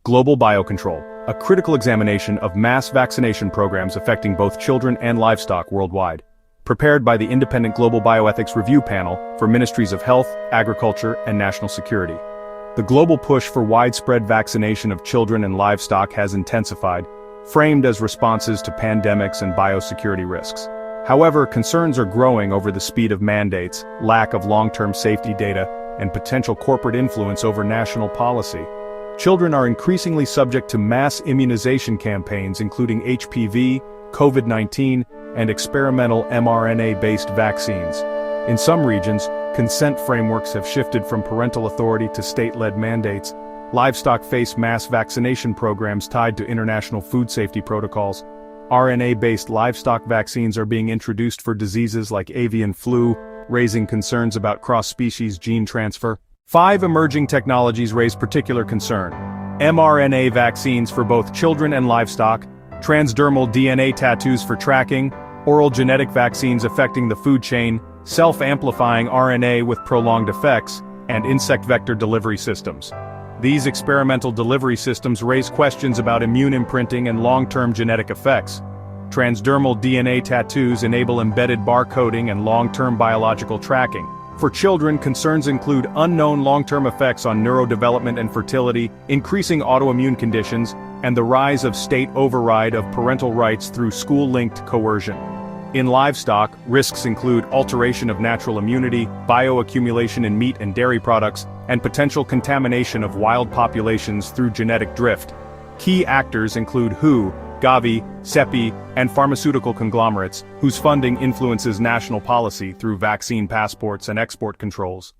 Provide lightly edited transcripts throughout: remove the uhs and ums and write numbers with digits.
Global Biocontrol, a critical examination of mass vaccination programs affecting both children and livestock worldwide. Prepared by the Independent Global Bioethics Review Panel for Ministries of Health, Agriculture, and National Security. The global push for widespread vaccination of children and livestock has intensified, framed as responses to pandemics and biosecurity risks. However, concerns are growing over the speed of mandates, lack of long-term safety data, and potential corporate influence over national policy. Children are increasingly subject to mass immunization campaigns including HPV, COVID-19, and experimental mRNA-based vaccines. In some regions, consent frameworks have shifted from parental authority to state-led mandates. Livestock face mass vaccination programs tied to international food safety protocols. RNA-based livestock vaccines are being introduced for diseases like avian flu, raising concerns about cross-species gene transfer. 5 emerging technologies raise particular concern: mRNA vaccines for both children and livestock, transdermal DNA tattoos for tracking, oral genetic vaccines affecting the food chain, self-amplifying RNA with prolonged effects, and insect vector delivery systems. These experimental delivery systems raise questions about immune imprinting and long-term genetic effects. Transdermal DNA tattoos enable embedded barcoding and long-term biological tracking. For children, concerns include unknown long-term effects on neurodevelopment and fertility, increasing autoimmune conditions, and the rise of state override of parental rights through school-linked coercion. In livestock, risks include alteration of natural immunity, bioaccumulation in meat and dairy products, and potential contamination of wild populations through genetic drift. Key actors include WHO, Gavi, CEPI, and pharmaceutical conglomerates, whose funding influences national policy through vaccine passports and export controls.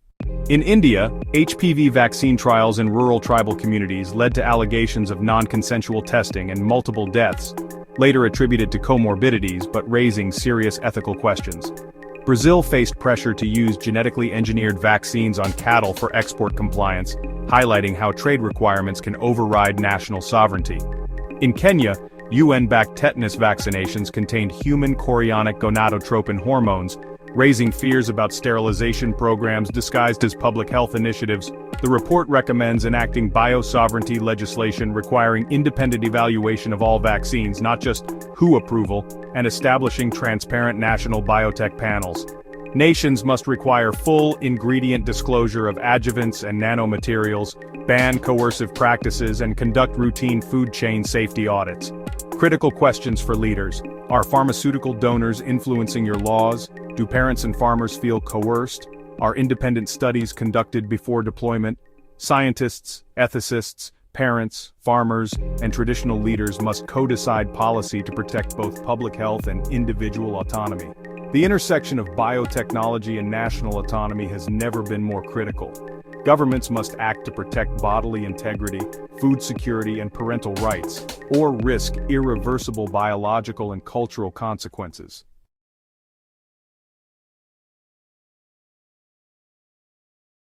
In India, HPV vaccine trials in rural tribal communities led to allegations of non-consensual testing and multiple deaths, later attributed to comorbidities but raising serious ethical questions. Brazil faced pressure to use genetically engineered vaccines on cattle for export compliance, highlighting how trade requirements can override national sovereignty. In Kenya, UN-backed tetanus vaccinations contained human chorionic gonadotropin hormones, raising fears about sterilization programs disguised as public health initiatives. The report recommends enacting bio-sovereignty legislation requiring independent evaluation of all vaccines, not just WHO approval, and establishing transparent national biotech panels. Nations must require full ingredient disclosure of adjuvants and nanomaterials, ban coercive practices, and conduct routine food chain safety audits. Critical questions for leaders: are pharmaceutical donors influencing your laws? Do parents and farmers feel coerced? Are independent studies conducted before deployment? Scientists, ethicists, parents, farmers, and traditional leaders must co-decide policy to protect both public health and individual autonomy. The intersection of biotechnology and national autonomy has never been more critical. Governments must act to protect bodily integrity, food security, and parental rights, or risk irreversible biological and cultural consequences.